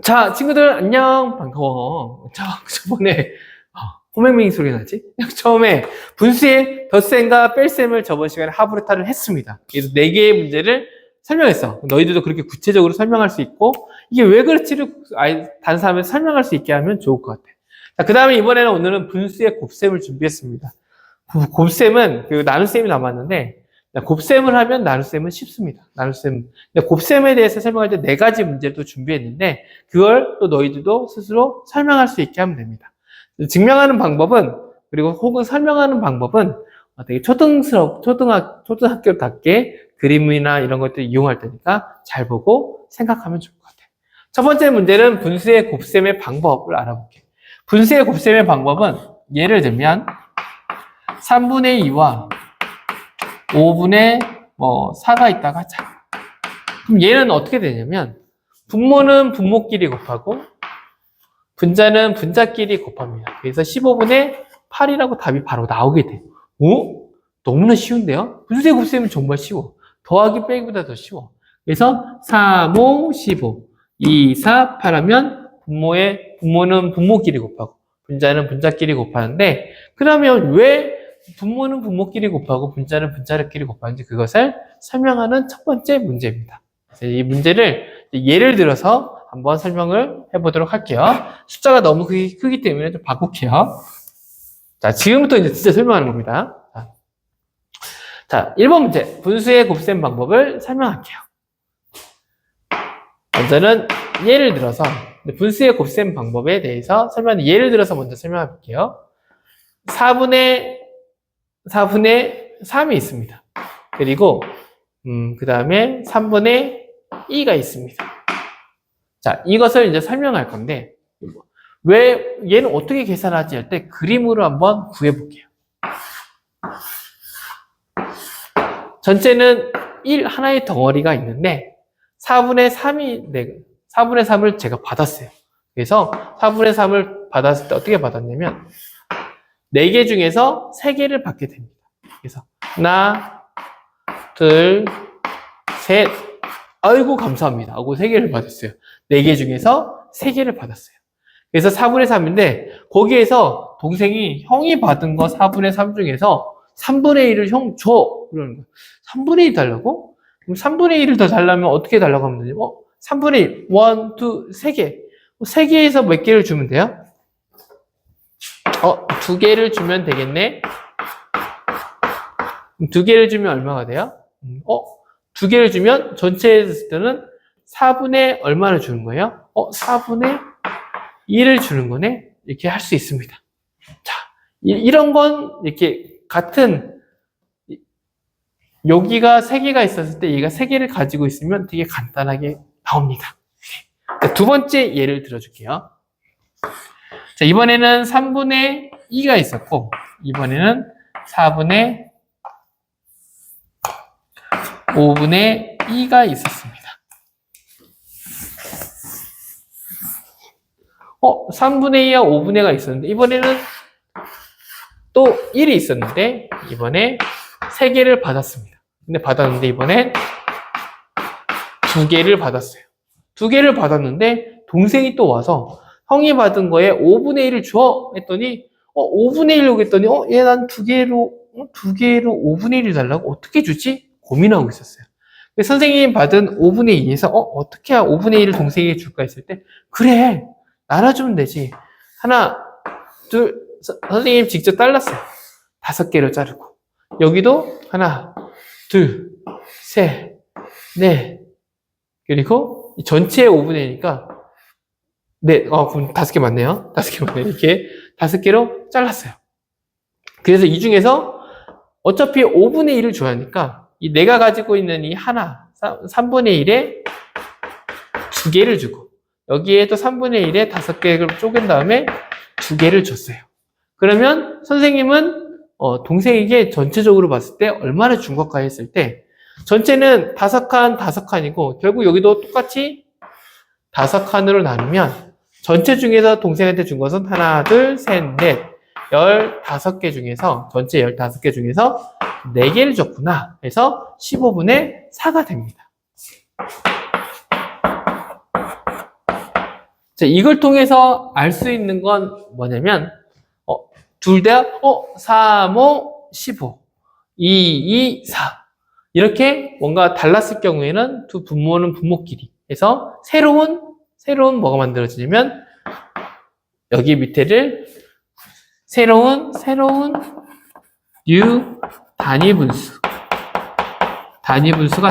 자, 친구들 안녕. 반가워. 자, 저번에 호맹맹이 소리 나지? 처음에 분수의 덧셈과 뺄셈을 저번 시간에 하브레타를 했습니다. 그래서 4개의 문제를 설명했어. 너희들도 그렇게 구체적으로 설명할 수 있고 이게 왜 그렇지를 다른 사람한테 설명할 수 있게 하면 좋을 것 같아. 자, 그 다음에 오늘은 분수의 곱셈을 준비했습니다. 곱셈은 그 나눗셈이 남았는데 곱셈을 하면 나눗셈은 쉽습니다. 나눗셈. 근데 곱셈에 대해서 설명할 때 4가지 문제를 또 준비했는데 그걸 또 너희들도 스스로 설명할 수 있게 하면 됩니다. 증명하는 방법은 그리고 혹은 설명하는 방법은 되게 초등학교답게 그림이나 이런 것들 이용할 테니까 잘 보고 생각하면 좋을 것 같아요. 첫 번째 문제는 분수의 곱셈의 방법을 알아볼게요. 분수의 곱셈의 방법은 예를 들면 3분의 2와 5분의 4가 있다가 하자. 그럼 얘는 어떻게 되냐면 분모는 분모끼리 곱하고 분자는 분자끼리 곱합니다. 그래서 15분의 8이라고 답이 바로 나오게 돼요. 오? 너무나 쉬운데요? 분수의 곱셈은 정말 쉬워. 더하기 빼기보다 더 쉬워. 그래서 3, 5, 15, 2, 4, 8 하면 분모는 분모끼리 곱하고 분자는 분자끼리 곱하는데 그러면 왜 분모는 분모끼리 곱하고 분자는 분자끼리 곱하는지 그것을 설명하는 첫 번째 문제입니다. 이 문제를 예를 들어서 한번 설명을 해보도록 할게요. 숫자가 너무 크기 때문에 좀 바꿀게요. 자, 지금부터 이제 진짜 설명하는 겁니다. 자, 1번 문제. 분수의 곱셈 방법을 설명할게요. 먼저는 예를 들어서 분수의 곱셈 방법에 대해서 예를 들어서 먼저 설명해 볼게요. 4분의 3이 있습니다. 그리고 그 다음에 3분의 2가 있습니다. 자, 이것을 이제 설명할 건데 왜 얘는 어떻게 계산하지 할 때 그림으로 한번 구해볼게요. 전체는 하나의 덩어리가 있는데 4분의 3을 제가 받았어요. 그래서 4분의 3을 받았을 때 어떻게 받았냐면 4개 중에서 3개를 받게 됩니다. 그래서 하나, 둘, 셋. 아이고 감사합니다 하고 3개를 받았어요. 4개 중에서 3개를 받았어요. 그래서 4분의 3인데 거기에서 동생이 형이 받은 거 4분의 3 중에서 3분의 1을 형 줘. 그러는 거예요. 3분의 1 달라고? 그럼 3분의 1을 더 달라면 어떻게 달라고 하면 되지? 3분의 1, 1, 2, 3개. 3개에서 몇 개를 주면 돼요? 2개를 주면 되겠네. 2개를 주면 얼마가 돼요? 2개를 주면 전체에 있을 때는 4분의 얼마를 주는 거예요? 4분의 1을 주는 거네? 이렇게 할 수 있습니다. 자, 이런 건 이렇게 같은 여기가 3개가 있었을 때 얘가 3개를 가지고 있으면 되게 간단하게 나옵니다. 두 번째 예를 들어줄게요. 자, 이번에는 3분의 2가 있었고 이번에는 4분의 5분의 2가 있었습니다. 3분의 2와 5분의 2가 있었는데 이번에는 또 1이 있었는데 이번에 3개를 받았습니다. 근데 받았는데 이번엔 2개를 받았어요. 2개를 받았는데 동생이 또 와서 형이 받은 거에 5분의 1을 줘 했더니 5분의 1로 했더니 얘 난 2개로 5분의 1을 달라고 어떻게 주지? 고민하고 있었어요. 선생님이 받은 5분의 2에서 어떻게 5분의 1을 동생에게 줄까 했을 때 그래 나눠주면 되지. 하나 둘 선생님 직접 잘랐어요. 5개로 자르고 여기도 하나 둘 셋 넷 그리고 전체의 5분의 1이니까 그럼 5개 맞네요. 5개 맞네요. 이렇게 5개로 잘랐어요. 그래서 이 중에서 어차피 5분의 1을 줘야 하니까 이 내가 가지고 있는 이 하나 3분의 1에 2개를 주고 여기에 또 3분의 1에 5개를 쪼갠 다음에 2개를 줬어요. 그러면 선생님은 동생에게 전체적으로 봤을 때 얼마나 준 것까 했을 때 전체는 5칸이고 결국 여기도 똑같이 5칸으로 나누면 전체 중에서 동생한테 준 것은 하나, 둘, 셋, 넷 15개 중에서 전체 15개 중에서 4개를 줬구나 해서 15분의 4가 됩니다. 자, 이걸 통해서 알 수 있는 건 뭐냐면, 둘 다, 3, 5, 15, 2, 2, 4. 이렇게 뭔가 달랐을 경우에는 두 분모는 분모끼리 해서 새로운 뭐가 만들어지냐면, 여기 밑에를 새로운 new 단위 분수가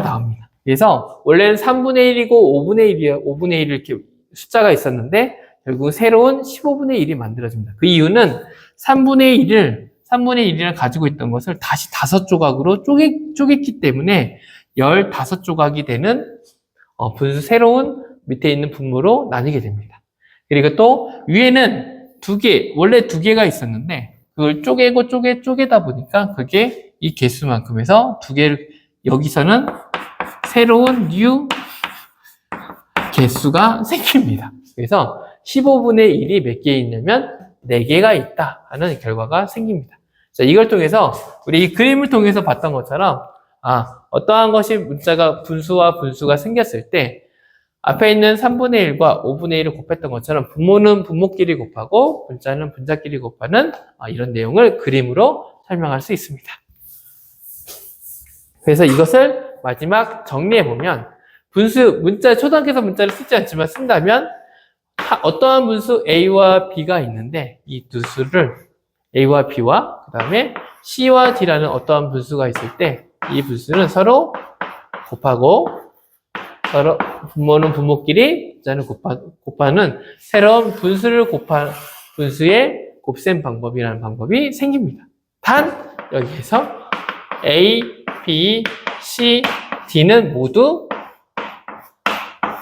나옵니다. 그래서 원래는 3분의 1이고 5분의 1이에요. 5분의 1 이렇게 숫자가 있었는데 결국 새로운 15분의 1이 만들어집니다. 그 이유는 3분의 1을 가지고 있던 것을 다시 5조각으로 쪼갰기 때문에 15조각이 되는 분수 새로운 밑에 있는 분모로 나뉘게 됩니다. 그리고 또 위에는 원래 2개가 있었는데 그걸 쪼개다 보니까 그게 이 개수만큼 해서 2개를 여기서는 새로운 new 개수가 생깁니다. 그래서 15분의 1이 몇 개 있냐면 4개가 있다 하는 결과가 생깁니다. 자, 이걸 통해서 우리 이 그림을 통해서 봤던 것처럼 어떠한 것이 문자가 분수와 분수가 생겼을 때 앞에 있는 3분의 1과 5분의 1을 곱했던 것처럼 분모는 분모끼리 곱하고 분자는 분자끼리 곱하는 이런 내용을 그림으로 설명할 수 있습니다. 그래서 이것을 마지막 정리해보면 초등학교에서 문자를 쓰지 않지만 쓴다면 어떠한 분수 A와 B가 있는데 이 두 수를 A와 B와 그 다음에 C와 D라는 어떠한 분수가 있을 때 이 분수는 서로 곱하고 서로 분모는 분모끼리 분자는 곱하는 새로운 분수의 곱셈 방법이라는 방법이 생깁니다. 단 여기에서 A, B, C, D는 모두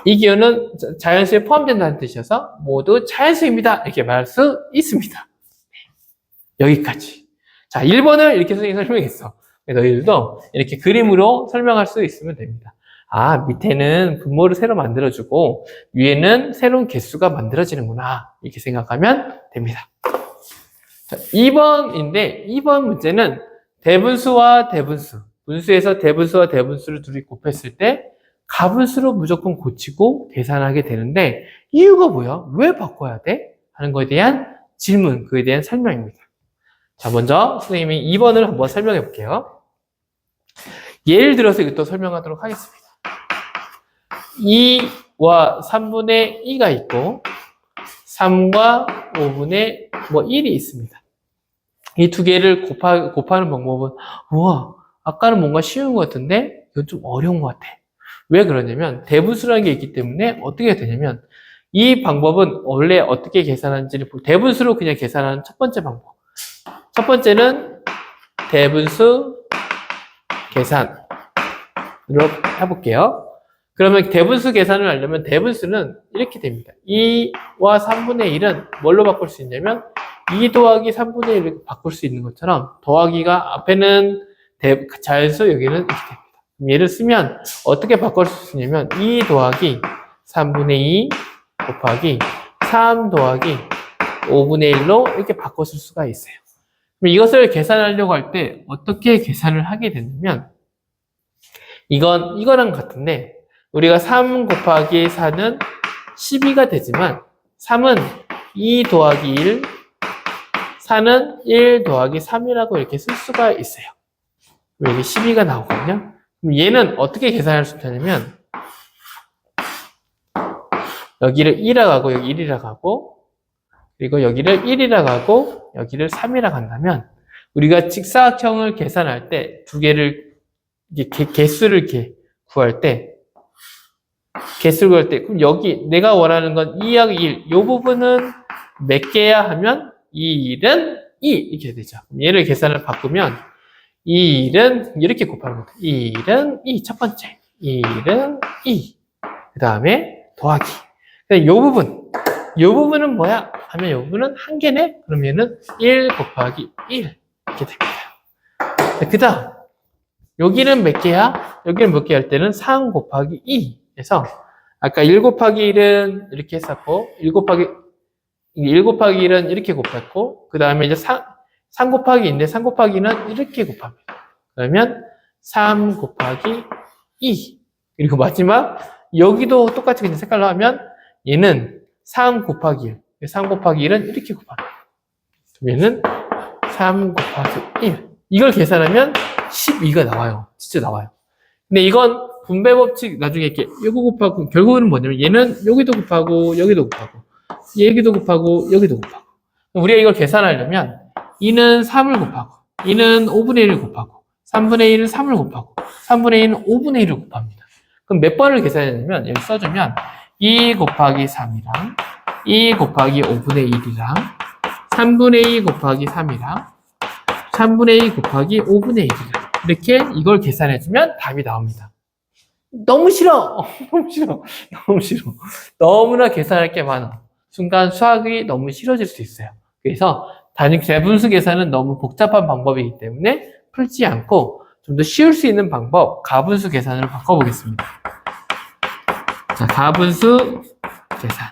이 기호는 자연수에 포함된다는 뜻이어서 모두 자연수입니다. 이렇게 말할 수 있습니다. 여기까지. 자, 1번을 이렇게 선생님이 설명했어. 너희들도 이렇게 그림으로 설명할 수 있으면 됩니다. 밑에는 분모를 새로 만들어주고 위에는 새로운 개수가 만들어지는구나. 이렇게 생각하면 됩니다. 자, 2번인데 2번 문제는 대분수와 대분수. 분수에서 대분수와 대분수를 둘이 곱했을 때 가분수로 무조건 고치고 계산하게 되는데 이유가 뭐야? 왜 바꿔야 돼? 하는 것에 대한 질문, 그에 대한 설명입니다. 자, 먼저 선생님이 2번을 한번 설명해 볼게요. 예를 들어서 이것도 설명하도록 하겠습니다. 2와 3분의 2가 있고 3과 5분의 1이 있습니다. 이 두 개를 곱하는 방법은 우와, 아까는 뭔가 쉬운 것 같은데 이건 좀 어려운 것 같아. 왜 그러냐면 대분수라는 게 있기 때문에 어떻게 되냐면 이 방법은 원래 어떻게 계산하는지를 대분수로 그냥 계산하는 첫 번째 방법. 첫 번째는 대분수 계산으로 해볼게요. 그러면 대분수 계산을 하려면 대분수는 이렇게 됩니다. 2와 3분의 1은 뭘로 바꿀 수 있냐면 2 더하기 3분의 1을 바꿀 수 있는 것처럼 더하기가 앞에는 자연수 여기는 이렇게 됩니다. 얘를 쓰면 어떻게 바꿀 수 있냐면 2 더하기 3분의 2 곱하기 3 더하기 5분의 1로 이렇게 바꿔 쓸 수가 있어요. 그럼 이것을 계산하려고 할 때 어떻게 계산을 하게 되냐면 이거랑 같은데 우리가 3 곱하기 4는 12가 되지만 3은 2 더하기 1, 4는 1 더하기 3이라고 이렇게 쓸 수가 있어요. 여기 12가 나오거든요. 그럼 얘는 어떻게 계산할 수 있냐면 여기를 2라고 하고 여기 1이라고 하고 그리고 여기를 1이라고 하고 여기를 3이라고 한다면 우리가 직사각형을 계산할 때 두 개를 개수를 이렇게 구할 때 그럼 여기 내가 원하는 건 2하고 1 이 부분은 몇 개야 하면 2, 1은 2 이렇게 되죠. 얘를 계산을 바꾸면 2, 1은 이렇게 곱하는 거죠. 2, 1은 2 첫 번째 2, 1은 2 그 다음에 더하기 이 부분은 뭐야? 하면 이 부분은 한 개네? 그럼 얘는 1 곱하기 1 이렇게 됩니다. 그 다음 여기는 몇 개야? 여기는 몇 개 할 때는 3 곱하기 2 해서 아까 1 곱하기 1은 이렇게 했었고 1 곱하기 1은 이렇게 곱했고 그 다음에 이제 3 곱하기 2인데 3 곱하기 2는 이렇게 곱합니다. 그러면 3 곱하기 2 그리고 마지막 여기도 똑같이 그냥 색깔로 하면 얘는 3 곱하기 1. 3 곱하기 1은 이렇게 곱합니다. 얘는 3 곱하기 1. 이걸 계산하면 12가 나와요. 진짜 나와요. 근데 이건 분배 법칙 나중에 이렇게 이거 곱하고 결국은 뭐냐면 얘는 여기도 곱하고 여기도 곱하고 여기도 곱하고 여기도 곱하고 우리가 이걸 계산하려면 2는 3을 곱하고 2는 5분의 1을 곱하고 3분의 1은 3을 곱하고 3분의 1은 5분의 1을 곱합니다. 그럼 몇 번을 계산하냐면 여기 써주면 2 곱하기 3이랑 2 곱하기 5분의 1이랑 3분의 2 곱하기 3이랑 3분의 2 곱하기 5분의 1이랑 이렇게 이걸 계산해주면 답이 나옵니다. 너무 싫어! 너무 싫어! 너무 싫어! 너무나 계산할 게 많아. 순간 수학이 너무 싫어질 수 있어요. 그래서 대분수 계산은 너무 복잡한 방법이기 때문에 풀지 않고 좀 더 쉬울 수 있는 방법, 가분수 계산으로 바꿔보겠습니다. 자, 가분수 계산.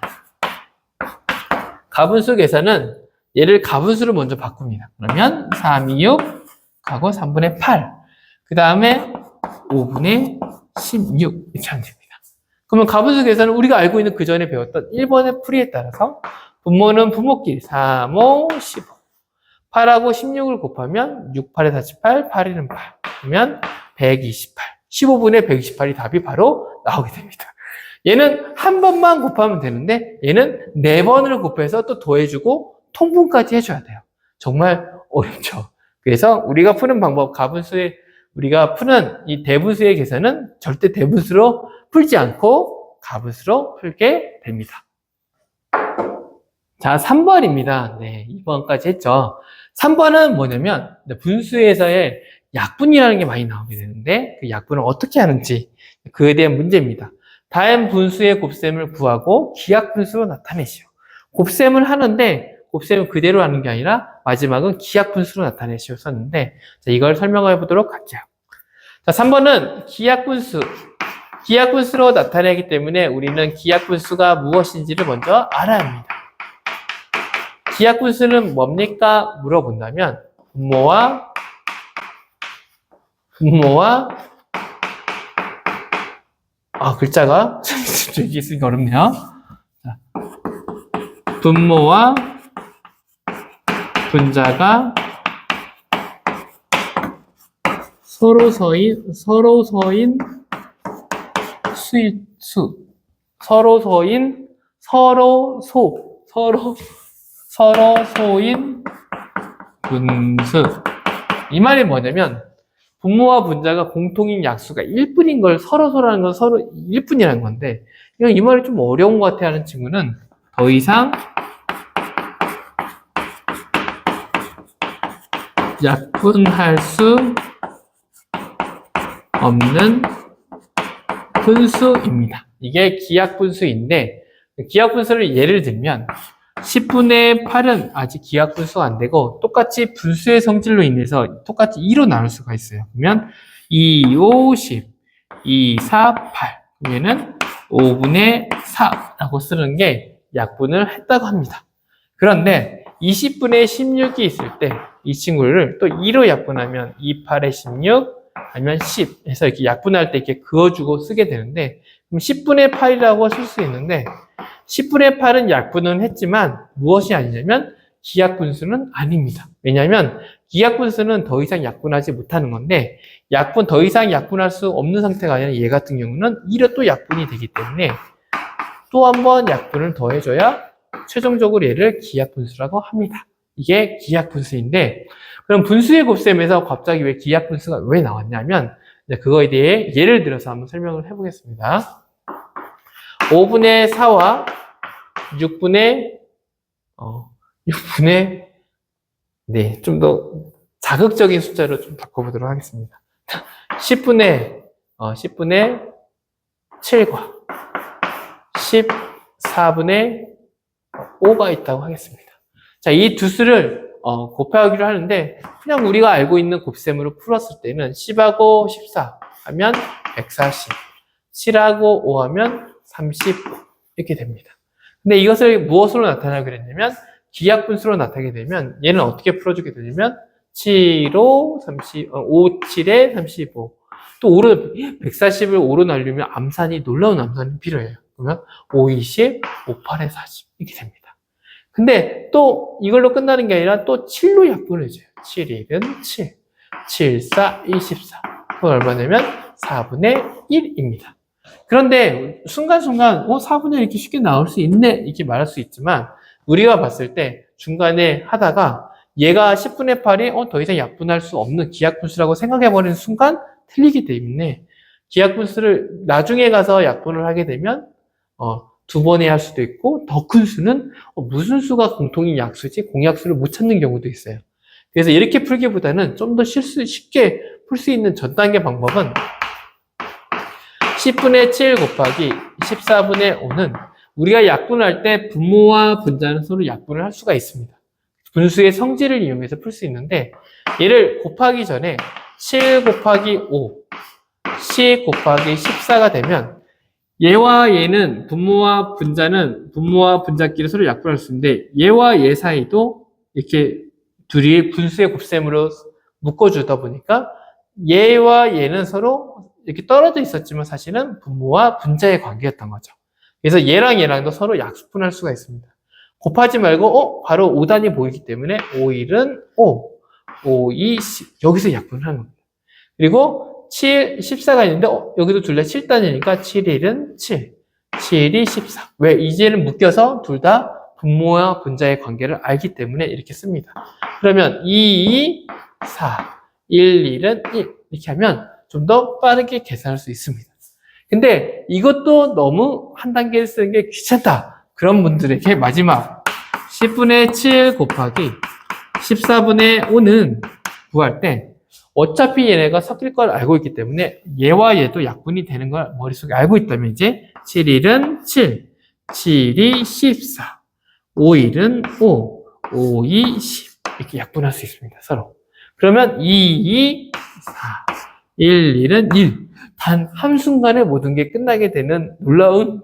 가분수 계산은 얘를 가분수로 먼저 바꿉니다. 그러면 3, 2, 6 하고 3분의 8. 그 다음에 5분의 16 이렇게 하면 됩니다. 그러면 가분수 계산은 우리가 알고 있는 그 전에 배웠던 1번의 풀이에 따라서 분모는 분모끼리 3, 5, 15 8하고 16을 곱하면 6, 8에 48, 8, 1은 8 그러면 128 15분의 128이 답이 바로 나오게 됩니다. 얘는 한 번만 곱하면 되는데 얘는 4번을 곱해서 또 더해주고 통분까지 해줘야 돼요. 정말 어렵죠. 그래서 우리가 푸는 방법, 우리가 푸는 이 대분수의 계산은 절대 대분수로 풀지 않고 가분수로 풀게 됩니다. 자, 3번입니다. 네, 2번까지 했죠. 3번은 뭐냐면 분수에서의 약분이라는 게 많이 나오게 되는데 그 약분을 어떻게 하는지 그에 대한 문제입니다. 다음 분수의 곱셈을 구하고 기하분수로 나타내시오. 곱셈을 하는데 곱셈을 그대로 하는 게 아니라 마지막은 기하분수로 나타내시오 썼는데 자, 이걸 설명해 보도록 할게요. 자, 3번은 기하분수로 나타내기 때문에 우리는 기하분수가 무엇인지를 먼저 알아야 합니다. 기하분수는 뭡니까? 물어본다면 분모와 글자가 여기 있으니까 어렵네요. 자, 분모와 분자가 서로 서인 분수. 이 말이 뭐냐면 분모와 분자가 공통인 약수가 1뿐인 걸 서로라는 건 서로 1뿐이라는 건데 이 말이 좀 어려운 것 같아 하는 친구는 더 이상 약분할 수 없는 분수입니다. 이게 기하분수인데 기하분수를 예를 들면 10분의 8은 아직 기하분수가 안 되고 똑같이 분수의 성질로 인해서 똑같이 2로 나눌 수가 있어요. 그러면 2, 5, 10, 2, 4, 8 얘는 5분의 4라고 쓰는 게 약분을 했다고 합니다. 그런데 20분의 16이 있을 때 이 친구를 또 2로 약분하면 2, 8에 16 아니면 10 해서 이렇게 약분할 때 이렇게 그어주고 쓰게 되는데 그럼 10분의 8이라고 쓸 수 있는데 10분의 8은 약분은 했지만 무엇이 아니냐면 기하분수는 아닙니다. 왜냐하면 기하분수는 더 이상 약분하지 못하는 건데 더 이상 약분할 수 없는 상태가 아니라 얘 같은 경우는 2로 또 약분이 되기 때문에 또 한 번 약분을 더해줘야 최종적으로 얘를 기하분수라고 합니다. 이게 기하분수인데 그럼 분수의 곱셈에서 갑자기 왜 기하분수가 왜 나왔냐면 그거에 대해 예를 들어서 한번 설명을 해보겠습니다. 5분의 4와 6분의 좀 더 자극적인 숫자로 좀 바꿔보도록 하겠습니다. 10분의 7과 14분의 5가 있다고 하겠습니다. 자, 이 두 수를 곱하기로 하는데 그냥 우리가 알고 있는 곱셈으로 풀었을 때는 10하고 14 하면 140, 7하고 5 하면 35 이렇게 됩니다. 근데 이것을 무엇으로 나타내게 그랬냐면 기하분수로 나타내게 되면 얘는 어떻게 풀어주게 되냐면 7, 5, 7에 35 또 140을 5로 나누려면 놀라운 암산이 필요해요. 그러면 5, 20, 5, 8에 40 이렇게 됩니다. 근데 또 이걸로 끝나는 게 아니라 또 7로 약분을 해줘요. 7, 1은 7, 7, 4, 24. 그건 얼마냐면 4분의 1입니다. 그런데 순간순간 4분의 1 이렇게 쉽게 나올 수 있네 이렇게 말할 수 있지만 우리가 봤을 때 중간에 하다가 얘가 10분의 8이 더 이상 약분할 수 없는 기하분수라고 생각해버리는 순간 틀리기 때문에 기하분수를 나중에 가서 약분을 하게 되면 두 번에 할 수도 있고 더 큰 수는 무슨 수가 공통인 약수지 공약수를 못 찾는 경우도 있어요. 그래서 이렇게 풀기보다는 좀 더 쉽게 풀 수 있는 전 단계 방법은 10분의 7 곱하기 14분의 5는 우리가 약분할 때 분모와 분자는 서로 약분을 할 수가 있습니다. 분수의 성질을 이용해서 풀 수 있는데 얘를 곱하기 전에 7 곱하기 5, 10 곱하기 14가 되면 얘와 얘는 분모와 분자끼리 서로 약분할 수 있는데 얘와 얘 사이도 이렇게 둘이 분수의 곱셈으로 묶어주다 보니까 얘와 얘는 서로 이렇게 떨어져 있었지만 사실은 분모와 분자의 관계였던 거죠. 그래서 얘랑도 서로 약분할 수가 있습니다. 곱하지 말고 바로 5단이 보이기 때문에 5, 1은 5, 5, 2, 10 여기서 약분을 하는 겁니다. 그리고 7, 14가 있는데 여기도 둘 다 7단이니까 7, 1은 7, 7, 2, 14 왜? 이제는 묶여서 둘 다 분모와 분자의 관계를 알기 때문에 이렇게 씁니다. 그러면 2, 2, 4, 1, 1은 1 이렇게 하면 좀 더 빠르게 계산할 수 있습니다. 근데 이것도 너무 한 단계를 쓰는 게 귀찮다. 그런 분들에게 마지막 10분의 7 곱하기 14분의 5는 구할 때 어차피 얘네가 섞일 걸 알고 있기 때문에 얘와 얘도 약분이 되는 걸 머릿속에 알고 있다면 이제 7, 1은 7, 7, 2, 14, 5, 1은 5, 5, 2, 10 이렇게 약분할 수 있습니다. 서로. 그러면 2, 2, 4, 1, 1은 1. 단 한순간에 모든 게 끝나게 되는 놀라운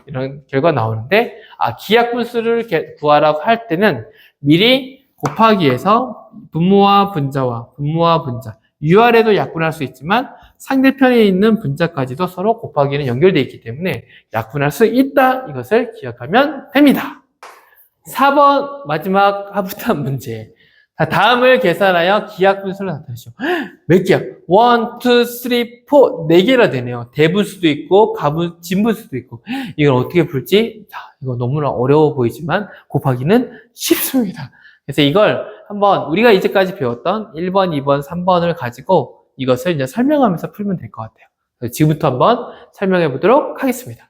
이런 결과 나오는데 기하분수를 구하라고 할 때는 미리 곱하기해서 분모와 분자 UR에도 약분할 수 있지만 상대편에 있는 분자까지도 서로 곱하기는 연결되어 있기 때문에 약분할 수 있다. 이것을 기억하면 됩니다. 4번 마지막 하부탄 문제. 다음을 계산하여 기하분수를 나타내시오. 몇 개야? 1, 2, 3, 4, 4개나 되네요. 대분수도 있고, 진분수도 있고. 이걸 어떻게 풀지? 자, 이거 너무나 어려워 보이지만 곱하기는 쉽습니다. 그래서 이걸 한번 우리가 이제까지 배웠던 1번, 2번, 3번을 가지고 이것을 이제 설명하면서 풀면 될 것 같아요. 그래서 지금부터 한번 설명해 보도록 하겠습니다.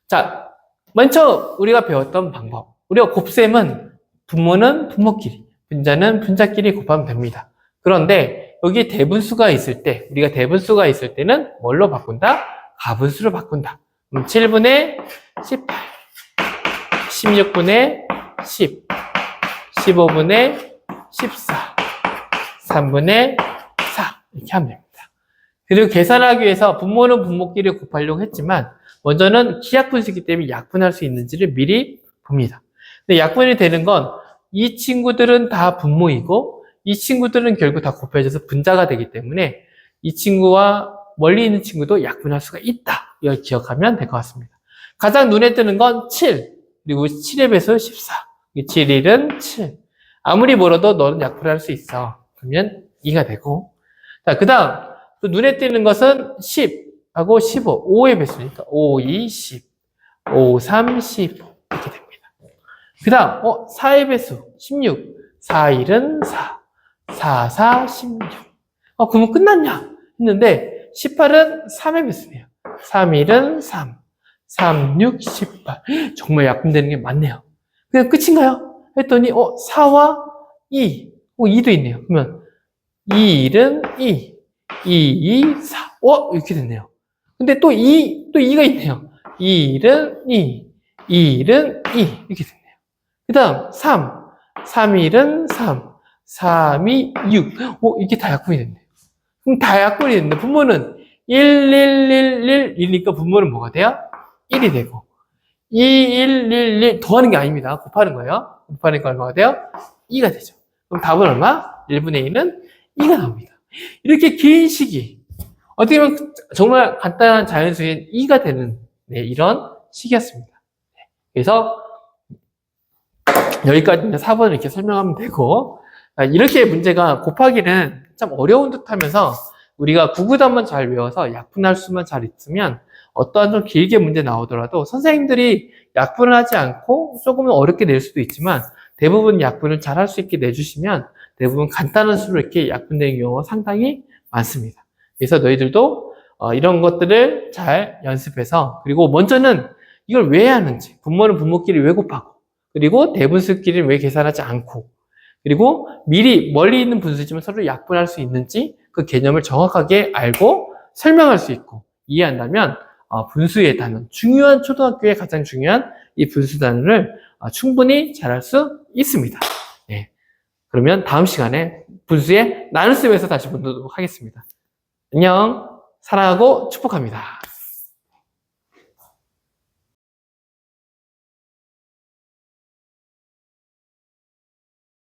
자, 먼저 우리가 배웠던 방법. 우리가 곱셈은 분모는 분모끼리, 분자는 분자끼리 곱하면 됩니다. 그런데 여기 대분수가 있을 때, 우리가 대분수가 있을 때는 뭘로 바꾼다? 가분수로 바꾼다. 7분의 18, 16분의 10, 15분의 14, 3분의 4 이렇게 하면 됩니다. 그리고 계산하기 위해서 분모는 분모끼리 곱하려고 했지만 먼저는 기하분수이기 때문에 약분할 수 있는지를 미리 봅니다. 근데 약분이 되는 건 이 친구들은 다 분모이고 이 친구들은 결국 다 곱해져서 분자가 되기 때문에 이 친구와 멀리 있는 친구도 약분할 수가 있다. 이걸 기억하면 될 것 같습니다. 가장 눈에 뜨는 건 7, 그리고 7의 배수 14. 7, 1은 7. 아무리 멀어도 너는 약분할 수 있어. 그러면 2가 되고. 자, 그 다음 또 눈에 띄는 것은 10하고 15. 5의 배수니까 5, 2, 10. 5, 3, 15. 이렇게 됩니다. 그 다음 4의 배수 16. 4, 1은 4. 4, 4, 16. 그러면 끝났냐? 했는데 18은 3의 배수네요. 3, 1은 3. 3, 6, 18. 정말 약분되는 게 많네요. 그냥 끝인가요? 했더니 4와 2. 2도 있네요. 그러면 2, 1은 2. 2, 2, 4. 이렇게 됐네요. 근데 또 2가 있네요. 2, 1은 2. 2, 1은 2. 이렇게 됐네요. 그 다음 3. 3, 1은 3. 3, 2, 6. 이게 다 약분이 됐네요. 그럼 다 약분이 됐는데 분모는 1, 1, 1, 1이니까 분모는 뭐가 돼요? 1이 되고 2, 1, 1, 1 더하는 게 아닙니다. 곱하는 거예요. 곱하니까 얼마가 돼요? 2가 되죠. 그럼 답은 얼마? 1분의 2는 2가 나옵니다. 이렇게 긴 식이 어떻게 보면 정말 간단한 자연수인 2가 되는 이런 식이었습니다. 그래서 여기까지 4번을 이렇게 설명하면 되고, 이렇게 문제가 곱하기는 참 어려운 듯 하면서 우리가 구구단만 잘 외워서 약분할 수만 잘 있으면 어떠한 좀 길게 문제 나오더라도 선생님들이 약분을 하지 않고 조금은 어렵게 낼 수도 있지만 대부분 약분을 잘 할 수 있게 내주시면 대부분 간단한 수로 이렇게 약분되는 경우가 상당히 많습니다. 그래서 너희들도 이런 것들을 잘 연습해서, 그리고 먼저는 이걸 왜 하는지, 분모는 분모끼리 왜 곱하고, 그리고 대분수끼리는 왜 계산하지 않고, 그리고 미리 멀리 있는 분수지만 서로 약분할 수 있는지 그 개념을 정확하게 알고 설명할 수 있고 이해한다면 분수의 단원, 중요한 초등학교의 가장 중요한 이 분수 단원을 충분히 잘할 수 있습니다. 네. 그러면 다음 시간에 분수의 나눗셈에서 다시 보도록 하겠습니다. 안녕, 사랑하고 축복합니다.